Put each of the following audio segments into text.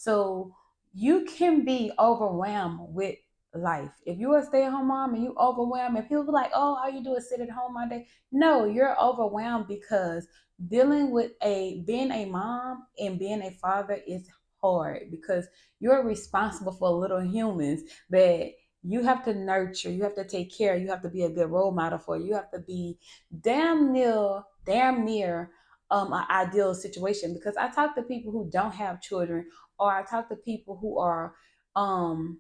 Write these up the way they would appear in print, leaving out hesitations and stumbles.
So you can be overwhelmed with life. If you're a stay-at-home mom and you overwhelmed, and people be like, "Oh, all you do is sit at home all day," no, you're overwhelmed because dealing with a being a mom and being a father is hard because you're responsible for little humans that you have to nurture, you have to take care, you have to be a good role model for, you have to be damn near an ideal situation. Because I talk to people who don't have children, or I talk to people who are um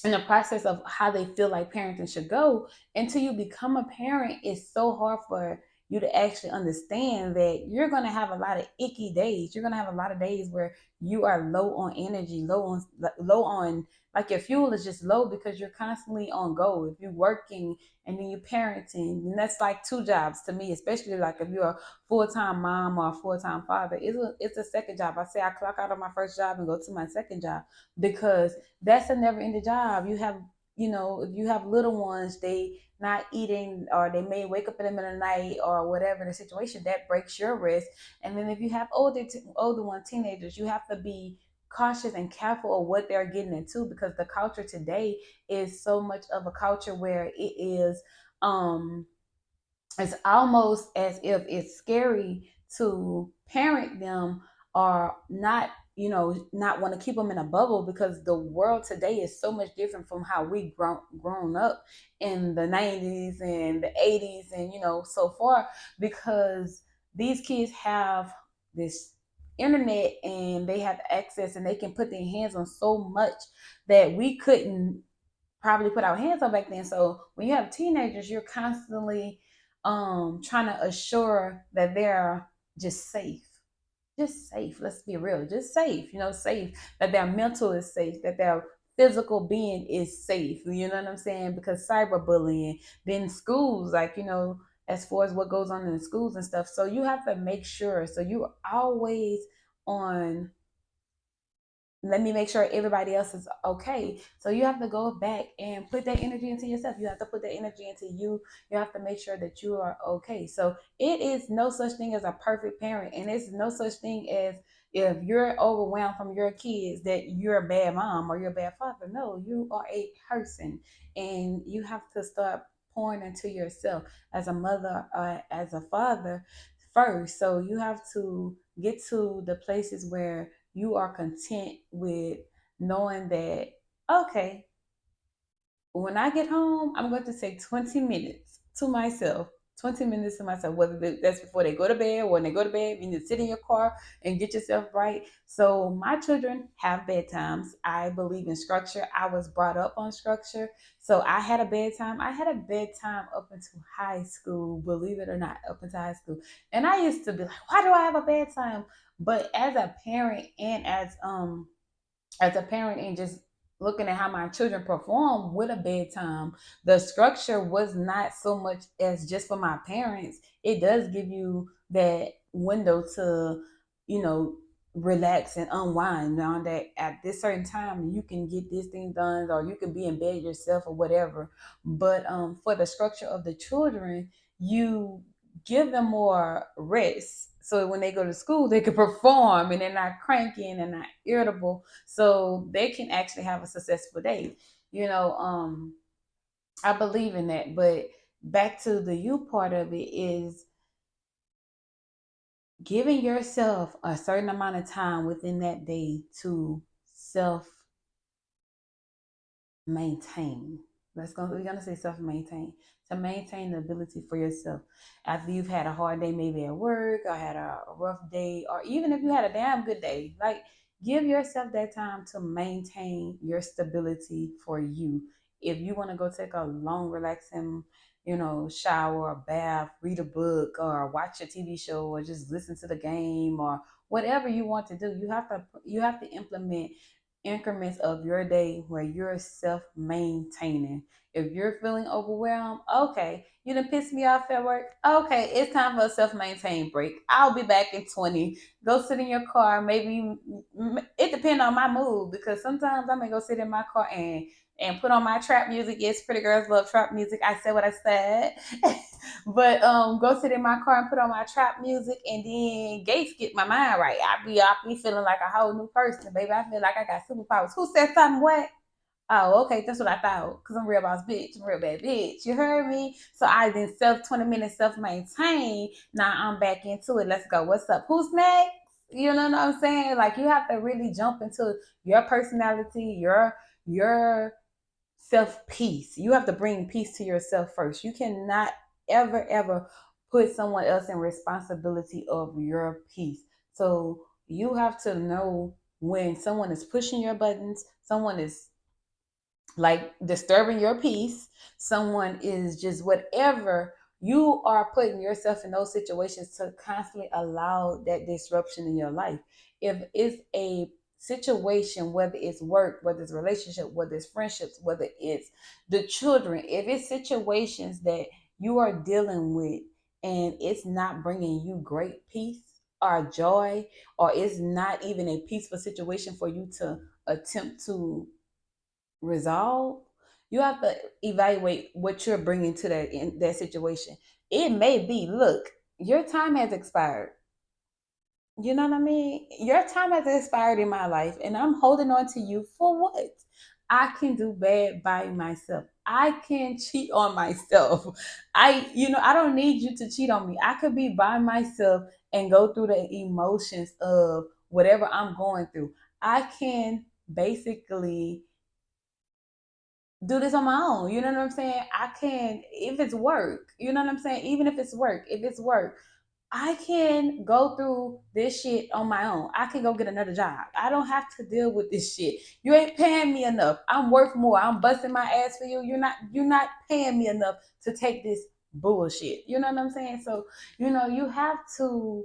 in the process of how they feel like parenting should go. Until you become a parent, it's so hard for you to actually understand that you're going to have a lot of icky days. You're going to have a lot of days where you are low on energy, low on like your fuel is just low because you're constantly on go. If you're working and then you're parenting, and that's like two jobs to me, especially like if you're a full-time mom or a full-time father. It's a second job. I say I clock out of my first job and go to my second job because that's a never ending job. You have, if you have little ones, they not eating, or they may wake up in the middle of the night, or whatever the situation, that breaks your rest. And then if you have older one, teenagers, you have to be cautious and careful of what they're getting into, because the culture today is so much of a culture where it is it's almost as if it's scary to parent them, or not, not want to keep them in a bubble, because the world today is so much different from how we grown up in the 90s and the 80s, and so far, because these kids have this internet and they have access and they can put their hands on so much that we couldn't probably put our hands on back then. So when you have teenagers, you're constantly trying to assure that they're just safe. Just safe. Let's be real. Just safe. Safe. That their mental is safe. That their physical being is safe. You know what I'm saying? Because cyberbullying, then schools, like, as far as what goes on in the schools and stuff. So you have to make sure. So you're always on, let me make sure everybody else is okay. So you have to go back and put that energy into yourself. You have to put that energy into you. You have to make sure that you are okay. So it is no such thing as a perfect parent, and it's no such thing as, if you're overwhelmed from your kids, that you're a bad mom or you're a bad father. No, you are a person, and you have to start pouring into yourself as a mother, as a father first. So you have to get to the places where you are content with knowing that, okay, when I get home, I'm going to take 20 minutes to myself. 20 minutes to myself, whether that's before they go to bed or when they go to bed, you need to sit in your car and get yourself right. So, my children have bedtimes. I believe in structure. I was brought up on structure. So, I had a bedtime. I had a bedtime up until high school, believe it or not, up until high school. And I used to be like, why do I have a bedtime? But as a parent and just looking at how my children perform with a bedtime, the structure was not so much as just for my parents. It does give you that window to, you know, relax and unwind. Now that at this certain time you can get this thing done, or you can be in bed yourself or whatever. But for the structure of the children, you give them more rest. So when they go to school, they can perform and they're not cranky and they're not irritable, so they can actually have a successful day. You know, I believe in that. But back to the you part of it is giving yourself a certain amount of time within that day to self maintain. We're gonna say self maintain, to maintain the ability for yourself after you've had a hard day, maybe at work, or had a rough day, or even if you had a damn good day. Like, give yourself that time to maintain your stability for you. If you want to go take a long, relaxing, shower, or bath, read a book, or watch a TV show, or just listen to the game, or whatever you want to do, you have to implement increments of your day where you're self maintaining. If you're feeling overwhelmed, okay, you done piss me off at work. Okay, it's time for a self maintain break. I'll be back in 20. Go sit in your car. Maybe it depends on my mood, because sometimes I may go sit in my car and put on my trap music. Yes, pretty girls love trap music. I said what I said. But go sit in my car and put on my trap music, and then Gates get my mind right. I be feeling like a whole new person, baby. I feel like I got superpowers. Who said something? What? Oh, okay, that's what I thought. Cause I'm a real boss bitch. I'm a real bad bitch. You heard me? So I then 20 minutes self maintain. Now I'm back into it. Let's go. What's up? Who's next? You know what I'm saying? Like you have to really jump into your personality, your self peace. You have to bring peace to yourself first. You cannot ever put someone else in responsibility of your peace. So you have to know when someone is pushing your buttons, someone is like disturbing your peace, someone is just whatever. You are putting yourself in those situations to constantly allow that disruption in your life. If it's a situation, whether it's work, whether it's relationship, whether it's friendships, whether it's the children, if it's situations that you are dealing with and it's not bringing you great peace or joy, or it's not even a peaceful situation for you to attempt to resolve, you have to evaluate what you're bringing to that in that situation. It may be, look, your time has expired. You know what I mean? Your time has expired in my life, and I'm holding on to you for what? I can do bad by myself. I can cheat on myself. I don't need you to cheat on me. I could be by myself and go through the emotions of whatever I'm going through. I can basically do this on my own. You know what I'm saying? I can, if it's work, you know what I'm saying? Even if it's work, I can go through this shit on my own. I can go get another job. I don't have to deal with this shit. You ain't paying me enough. I'm worth more. I'm busting my ass for you. You're not paying me enough to take this bullshit. You know what I'm saying? So, you have to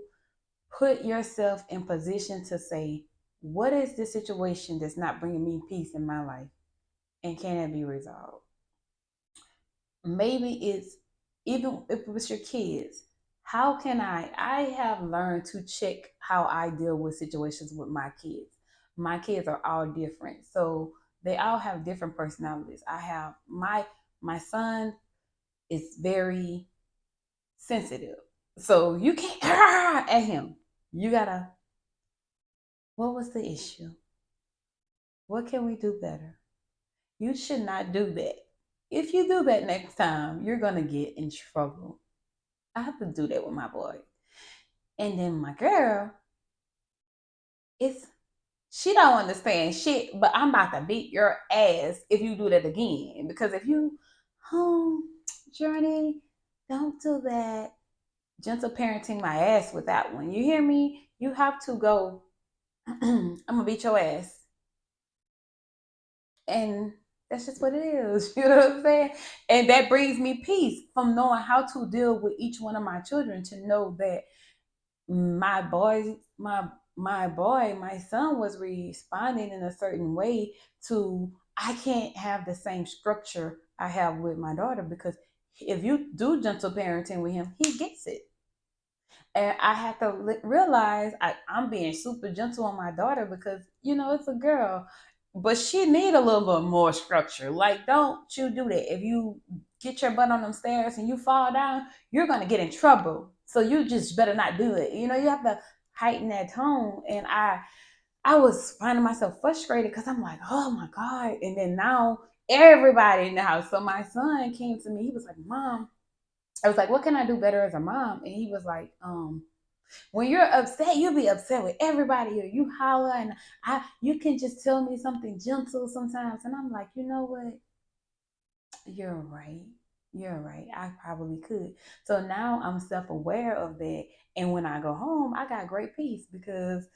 put yourself in position to say, what is this situation that's not bringing me peace in my life? And can it be resolved? Maybe it's, even if it was your kids, how can I have learned to check how I deal with situations with my kids are all different, so they all have different personalities. I have my son is very sensitive, so you can't at him. You gotta, what was the issue? What can we do better? You should not do that. If you do that next time, you're gonna get in trouble. I have to do that with my boy. And then my girl, it's she don't understand shit, but I'm about to beat your ass if you do that again. Because if you, home Journey, don't do that. Gentle parenting my ass with that one. You hear me? You have to go. I'm gonna beat your ass, and that's just what it is. You know what I'm saying? And that brings me peace from knowing how to deal with each one of my children, to know that my boy my son was responding in a certain way to, I can't have the same structure I have with my daughter, because if you do gentle parenting with him, he gets it. And I have to realize I'm being super gentle on my daughter because it's a girl, but she need a little bit more structure. Like, don't you do that. If you get your butt on them stairs and you fall down, you're gonna get in trouble. So you just better not do it. You have to heighten that tone. And I was finding myself frustrated because I'm like, oh my god. And then now everybody in the house. So my son came to me. He was like, Mom. I was like, what can I do better as a mom? And he was like, when you're upset, you be upset with everybody, or you holler, and you can just tell me something gentle sometimes. And I'm like, you know what? You're right. You're right. I probably could. So now I'm self-aware of that. And when I go home, I got great peace because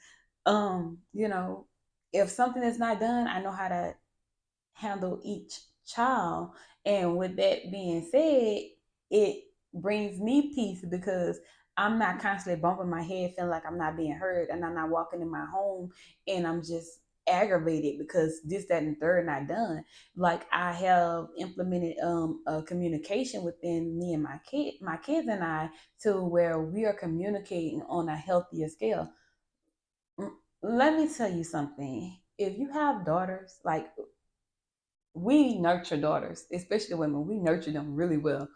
um, you know, if something is not done, I know how to handle each child. And with that being said, it brings me peace because I'm not constantly bumping my head, feeling like I'm not being heard, and I'm not walking in my home and I'm just aggravated because this, that, and third not done. Like, I have implemented a communication within me and my kids and I, to where we are communicating on a healthier scale. Let me tell you something. If you have daughters, like, we nurture daughters, especially women. We nurture them really well.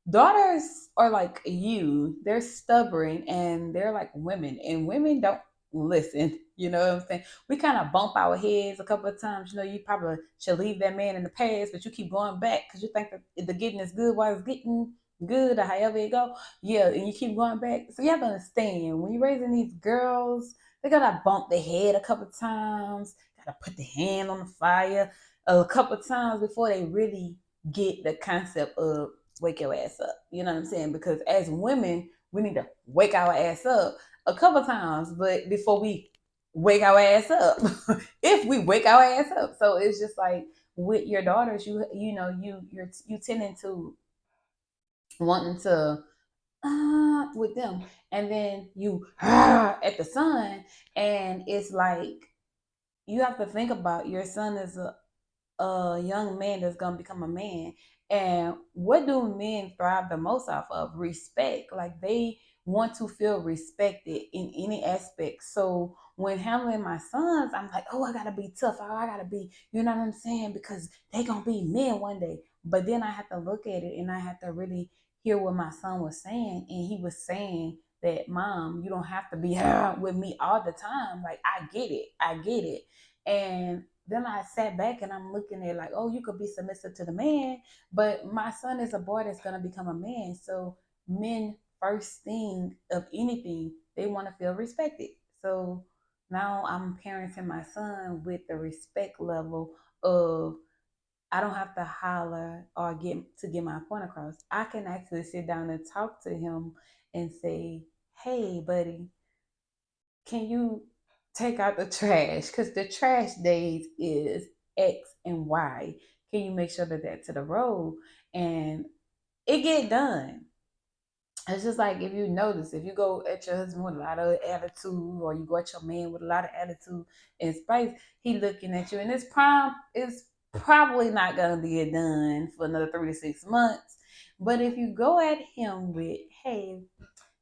Daughters are like you. They're stubborn and they're like women, and women don't listen. You know what I'm saying? We kind of bump our heads a couple of times. You know, you probably should leave that man in the past, but you keep going back because you think that the getting is good while it's getting good or however it go. Yeah, and you keep going back. So you have to understand when you're raising these girls, they gotta bump their head a couple of times, gotta put their hand on the fire a couple times before they really get the concept of wake your ass up. You know what I'm saying? Because as women, we need to wake our ass up a couple times, but before we wake our ass up, if we wake our ass up. So it's just like with your daughters, you tending to wanting to with them, and then you at the son, and it's like you have to think about your son as a young man that's gonna become a man. And what do men thrive the most off of? Respect. Like they want to feel respected in any aspect. So when handling my sons, I'm like, oh, I gotta be tough. Oh, I gotta be, you know what I'm saying? Because they gonna be men one day. But then I have to look at it and I have to really hear what my son was saying. And he was saying that, Mom, you don't have to be with me all the time. Like I get it. I get it. And then I sat back and I'm looking at like, oh, you could be submissive to the man, but my son is a boy that's gonna become a man. So men first thing of anything, they want to feel respected. So now I'm parenting my son with the respect level of I don't have to holler or get my point across. I can actually sit down and talk to him and say, hey buddy, can you take out the trash? Because the trash days is X and Y. Can you make sure that that's to the road and it get done? It's just like if you notice, if you go at your husband with a lot of attitude, or you go at your man with a lot of attitude and spice, he looking at you, and it's probably not gonna get done for another 3 to 6 months. But if you go at him with, hey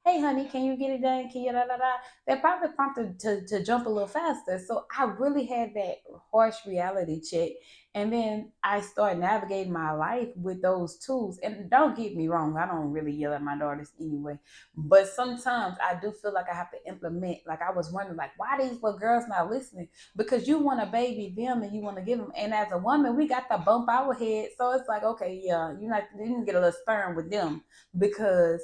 honey, can you get it done? Can you da da da? That probably prompted to jump a little faster. So I really had that harsh reality check. And then I started navigating my life with those tools. And don't get me wrong, I don't really yell at my daughters anyway. But sometimes I do feel like I have to implement. Like I was wondering, like, why these little girls not listening? Because you want to baby them and you want to give them. And as a woman, we got to bump our head. So it's like, okay, yeah, you need to get a little stern with them because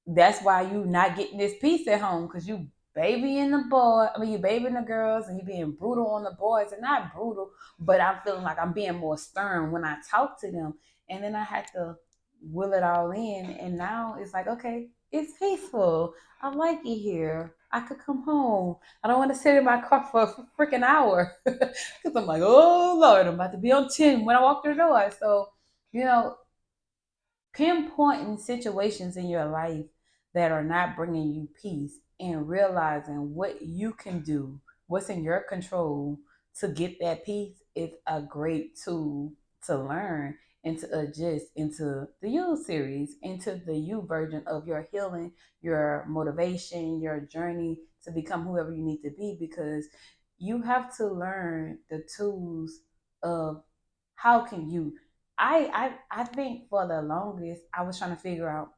that's why you not getting this peace at home because you babying the boy. I mean, you babying the girls and you being brutal on the boys, and not brutal, but I'm feeling like I'm being more stern when I talk to them. And then I had to will it all in, and now it's like, okay, it's peaceful. I like it here. I could come home. I don't want to sit in my car for a freaking hour because I'm like, oh Lord, I'm about to be on 10 when I walk through the door. So, you know, pinpointing situations in your life that are not bringing you peace and realizing what you can do, what's in your control to get that peace is a great tool to learn and to adjust into the you series, into the you version of your healing, your motivation, your journey to become whoever you need to be, because you have to learn the tools of how can you I think for the longest I was trying to figure out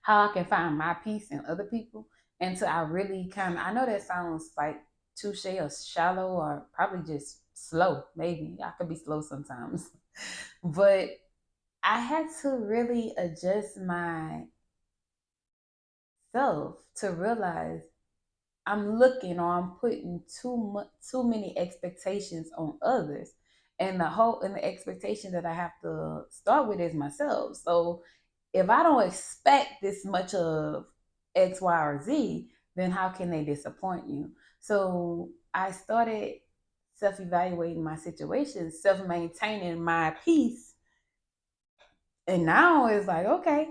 how I can find my peace in other people until I really kind of, I know that sounds like touche or shallow or probably just slow. Maybe I could be slow sometimes. But I had to really adjust myself to realize I'm looking or I'm putting too many expectations on others. And the expectation that I have to start with is myself. So if I don't expect this much of X, Y, or Z, then how can they disappoint you? So I started self-evaluating my situation, self-maintaining my peace. And now it's like, okay,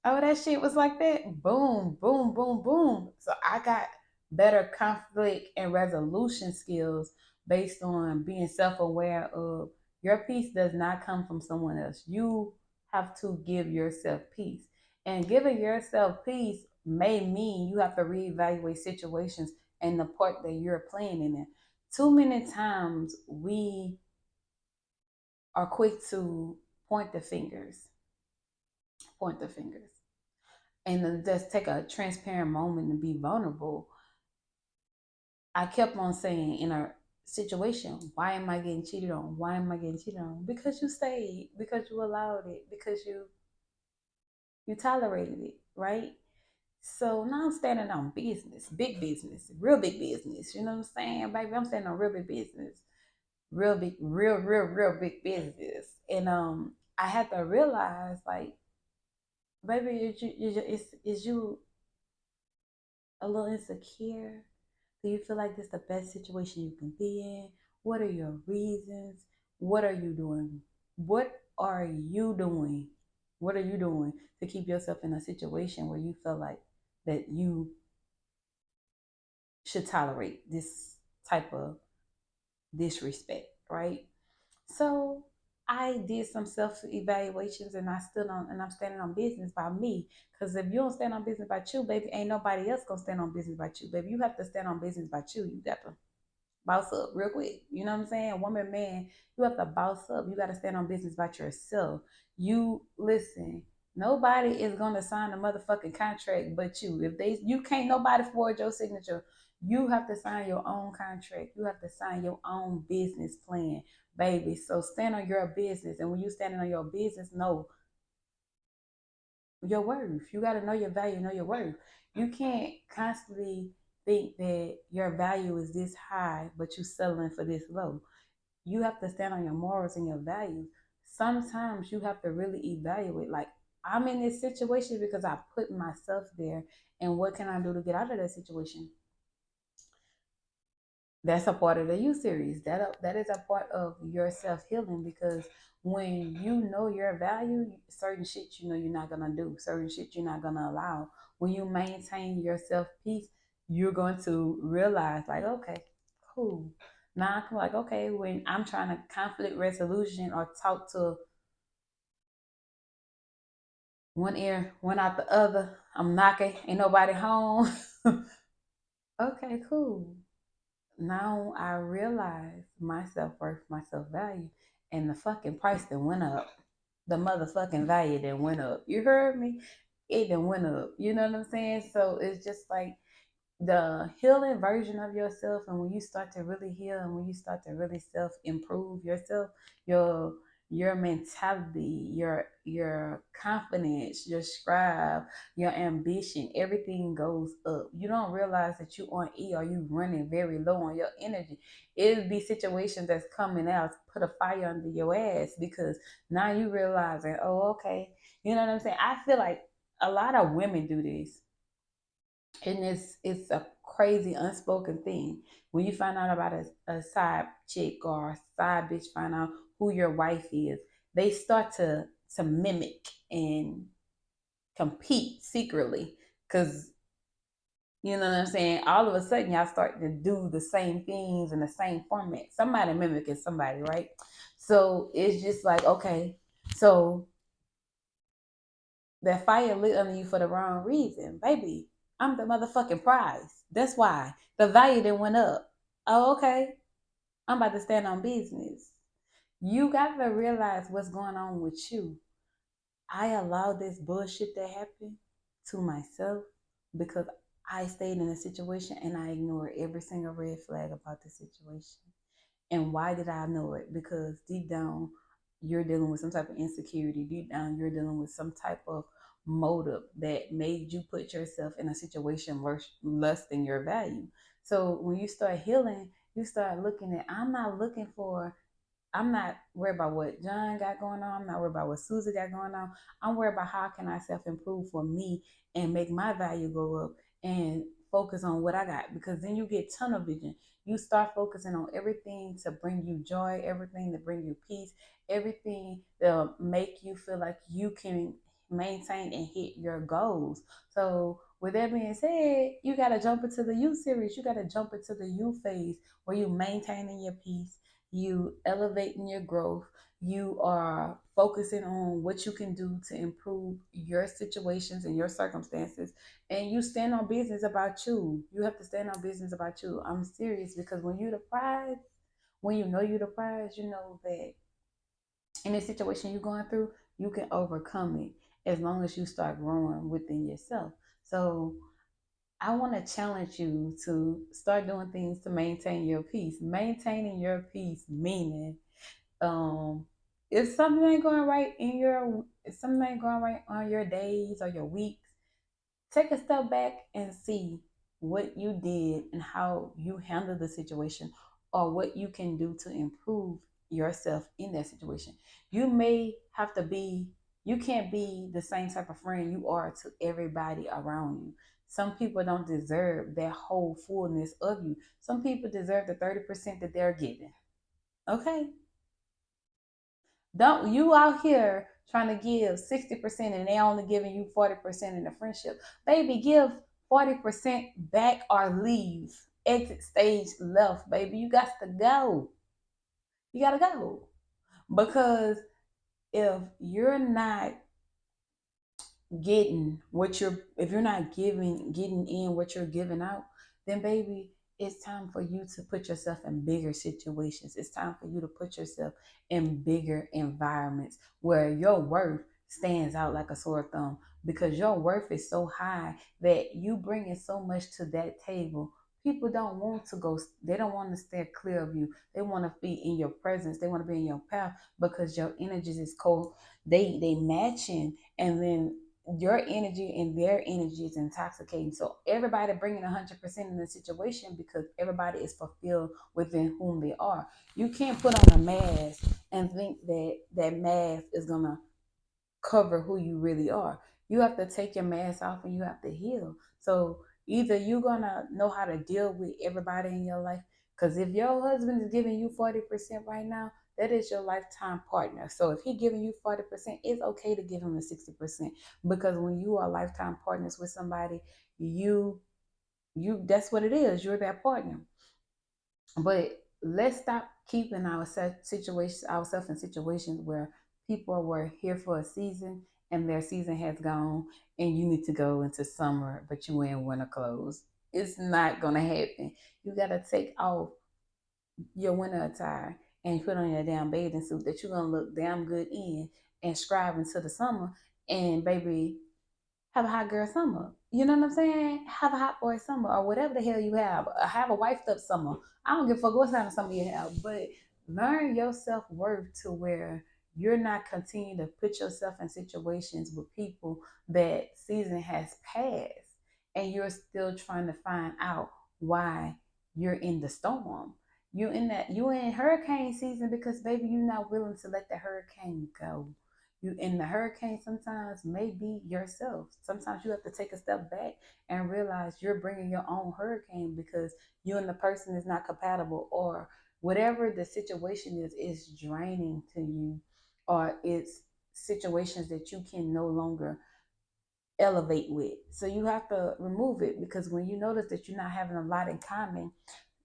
oh, that shit was like that. Boom, boom, boom, boom. So I got better conflict and resolution skills based on being self aware of your peace does not come from someone else. You have to give yourself peace. And giving yourself peace may mean you have to reevaluate situations and the part that you're playing in it. Too many times we are quick to point the fingers, point the fingers, and then just take a transparent moment and be vulnerable. I kept on saying in a situation, why am I getting cheated on? Why am I getting cheated on? Because you stayed, because you allowed it, because you tolerated it, right? So now I'm standing on business, big business, real big business. You know what I'm saying, baby? I'm standing on real big business, real big, real big business. And I had to realize, like, baby, is you a little insecure? Do you feel like this is the best situation you can be in? What are your reasons? What are you doing? What are you doing? What are you doing to keep yourself in a situation where you feel like that you should tolerate this type of disrespect, right? So I did some self evaluations, and I stood on and I'm standing on business by me. Because if you don't stand on business by you, baby, ain't nobody else gonna stand on business by you, baby. You have to stand on business by you. You got to boss up real quick. You know what I'm saying? Woman, man, you have to boss up. You got to stand on business by yourself. You listen. Nobody is gonna sign a motherfucking contract but you. If you can't nobody forge your signature, you have to sign your own contract. You have to sign your own business plan, baby. So stand on your business, and when you standing on your business, know your worth. You got to know your value, know your worth. You can't constantly think that your value is this high, but you settling for this low. You have to stand on your morals and your values. Sometimes you have to really evaluate, like, I'm in this situation because I put myself there, and what can I do to get out of that situation? That's a part of the U series. That is a part of your self healing, because when you know your value, certain shit you know you're not gonna do, certain shit you're not gonna allow. When you maintain your self peace, you're going to realize, like, okay, cool. Now I'm like, okay, when I'm trying to conflict resolution or talk to one ear, one out the other, I'm knocking, ain't nobody home. Okay, cool. Now I realize my self worth, my self value, and the fucking price that went up. The motherfucking value that went up. You heard me? It done went up. You know what I'm saying? So it's just like the healing version of yourself, and when you start to really heal, and when you start to really self improve yourself, your your mentality, your confidence, your scribe, your ambition, everything goes up. You don't realize that you on E, or you running very low on your energy. It'll be situations that's coming out, put a fire under your ass, because now you realizing, oh, okay. You know what I'm saying? I feel like a lot of women do this, and it's a crazy unspoken thing. When you find out about a side chick or a side bitch, find out who your wife is, they start to mimic and compete secretly, because you know what I'm saying, all of a sudden y'all start to do the same things in the same format, somebody mimicking somebody, right? So it's just like, okay, so that fire lit under you for the wrong reason, baby. I'm the motherfucking prize. That's why the value then went up. Oh, okay. I'm about to stand on business. You got to realize what's going on with you. I allowed this bullshit to happen to myself because I stayed in a situation and I ignored every single red flag about the situation. And why did I know it? Because deep down, you're dealing with some type of insecurity. Deep down, you're dealing with some type of motive that made you put yourself in a situation less than your value. So when you start healing, you start looking at, I'm not worried about what John got going on. I'm not worried about what Susie got going on. I'm worried about how can I self improve for me and make my value go up and focus on what I got. Because then you get tunnel vision. You start focusing on everything to bring you joy, everything to bring you peace, everything that'll make you feel like you can maintain and hit your goals. So with that being said, you gotta jump into the U series. You gotta jump into the U phase where you maintaining your peace, you elevating your growth, you are focusing on what you can do to improve your situations and your circumstances, and you stand on business about you. You have to stand on business about you. I'm serious, because when you the prize, when you know you're the prize, you know that Any situation you're going through, you can overcome it as long as you start growing within yourself. So I want to challenge you to start doing things to maintain your peace. Maintaining your peace, meaning, um, if something ain't going right if something ain't going right on your days or your weeks, take a step back and see what you did and how you handled the situation, or what you can do to improve yourself in that situation. You may have to be, you can't be the same type of friend you are to everybody around you. Some people don't deserve that whole fullness of you. Some people deserve the 30% that they're given. Okay? Don't you out here trying to give 60% and they only giving you 40% in the friendship. Baby, give 40% back or leave. Exit stage left, baby. You got to go. You gotta go. Because if you're not if you're not getting in what you're giving out, then baby, it's time for you to put yourself in bigger situations. It's time for you to put yourself in bigger environments where your worth stands out like a sore thumb, because your worth is so high that you bringing so much to that table. People don't want to go, they don't want to stay clear of you. They want to be in your presence, they want to be in your path, because your energies is cold. They matching, and then your energy and their energy is intoxicating. So everybody bringing 100% in the situation because everybody is fulfilled within whom they are. You can't put on a mask and think that that mask is gonna cover who you really are. You have to take your mask off and you have to heal. So either you're gonna know how to deal with everybody in your life, because if your husband is giving you 40% right now, that is your lifetime partner. So if he giving you 40%, it's okay to give him the 60%. Because when you are lifetime partners with somebody, you that's what it is. You're that partner. But let's stop keeping ourselves in situations where people were here for a season and their season has gone, and you need to go into summer, but you wearing winter clothes. It's not gonna happen. You gotta take off your winter attire and put on your damn bathing suit that you're gonna look damn good in, and scribe into the summer. And baby, have a hot girl summer. You know what I'm saying? Have a hot boy summer, or whatever the hell you have. Have a wifed up summer. I don't give a fuck what kind of summer you have, but learn your self worth to where you're not continuing to put yourself in situations with people that season has passed, and you're still trying to find out why you're in the storm. You in hurricane season because baby, you're not willing to let the hurricane go. You in the hurricane sometimes may be yourself. Sometimes you have to take a step back and realize you're bringing your own hurricane because you and the person is not compatible, or whatever the situation is draining to you, or it's situations that you can no longer elevate with. So you have to remove it, because when you notice that you're not having a lot in common,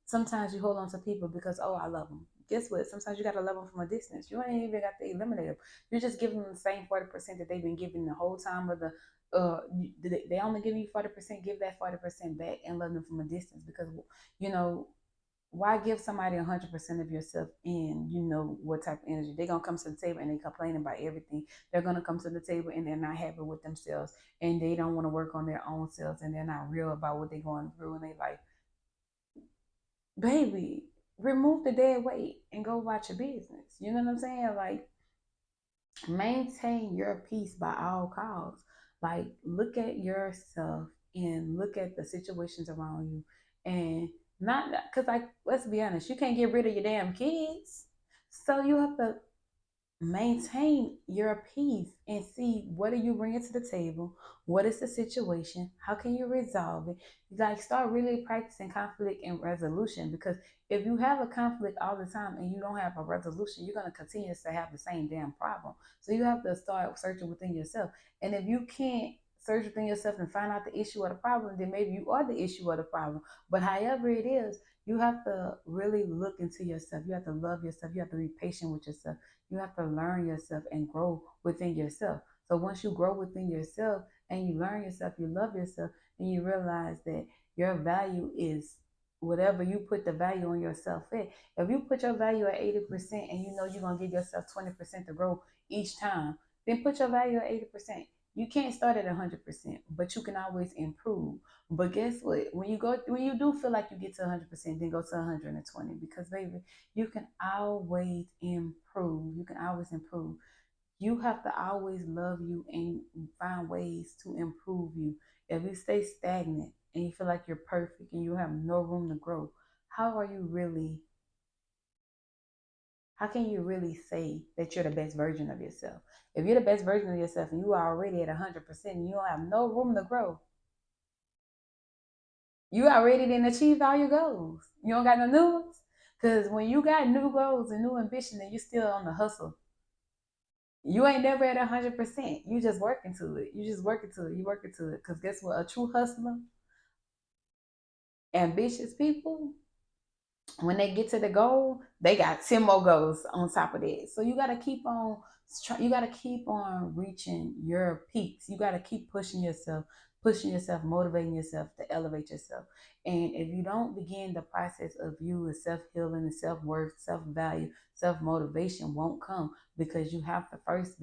sometimes you hold on to people because, oh, I love them. Guess what? Sometimes you got to love them from a distance. You ain't even got to eliminate them. You're just giving them the same 40% that they've been giving the whole time of the. They only give you 40%. Give that 40% back and love them from a distance, because you know why give somebody 100% of yourself, and you know what type of energy they're gonna come to the table and they complaining about everything. They're gonna come to the table and they're not happy with themselves, and they don't want to work on their own selves, and they're not real about what they're going through in their life. Baby, remove the dead weight and go watch your business. You know what I'm saying? Like, maintain your peace by all costs. Like, look at yourself and look at the situations around you, and not because, like, let's be honest, you can't get rid of your damn kids, so you have to maintain your peace and see what are you bringing to the table, what is the situation, how can you resolve it. Like, start really practicing conflict and resolution, because if you have a conflict all the time and you don't have a resolution, you're going to continue to have the same damn problem. So you have to start searching within yourself, and if you can't search within yourself and find out the issue of the problem, then maybe you are the issue of the problem. But however it is, you have to really look into yourself. You have to love yourself. You have to be patient with yourself. You have to learn yourself and grow within yourself. So once you grow within yourself and you learn yourself, you love yourself, and you realize that your value is whatever you put the value on yourself at. If you put your value at 80% and you know you're gonna give yourself 20% to grow each time, then put your value at 80%. You can't start at 100%, but you can always improve. But guess what? When you do feel like you get to 100%, then go to 120 because baby, you can always improve. You can always improve. You have to always love you and find ways to improve you. If you stay stagnant and you feel like you're perfect and you have no room to grow, how are you really, how can you really say that you're the best version of yourself? If you're the best version of yourself and you are already at 100% and you don't have no room to grow, you already didn't achieve all your goals. You don't got no new ones. Because when you got new goals and new ambition and you still on the hustle, you ain't never at 100%. You just working to it. You just working to it. You working to it. Because guess what? A true hustler, ambitious people, when they get to the goal, they got 10 more goals on top of that. So you got to keep on, you got to keep on reaching your peaks. You got to keep pushing yourself, motivating yourself to elevate yourself. And if you don't begin the process of you with self healing and self worth, self value, self motivation won't come because you have to first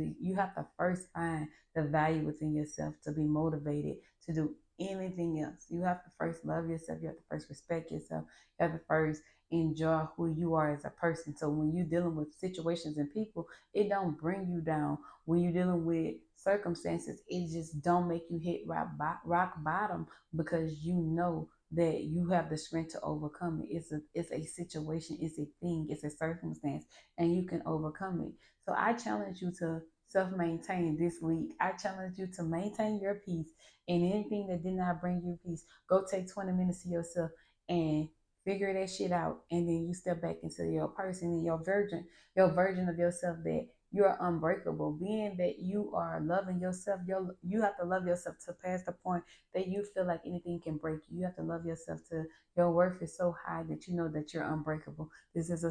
find the value within yourself to be motivated to do anything else. You have to first love yourself. You have to first respect yourself. You have to first enjoy who you are as a person. So when you're dealing with situations and people, it don't bring you down. When you're dealing with circumstances, it just don't make you hit rock bottom because you know that you have the strength to overcome it. It's a situation, it's a thing, it's a circumstance, and you can overcome it. So I challenge you to self-maintain this week. I challenge you to maintain your peace and anything that did not bring you peace. Go take 20 minutes to yourself and figure that shit out, and then you step back into your person and your version of yourself that you're unbreakable. Being that you are loving yourself, you have to love yourself to past the point that you feel like anything can break you. You have to love yourself to your worth is so high that you know that you're unbreakable. This is a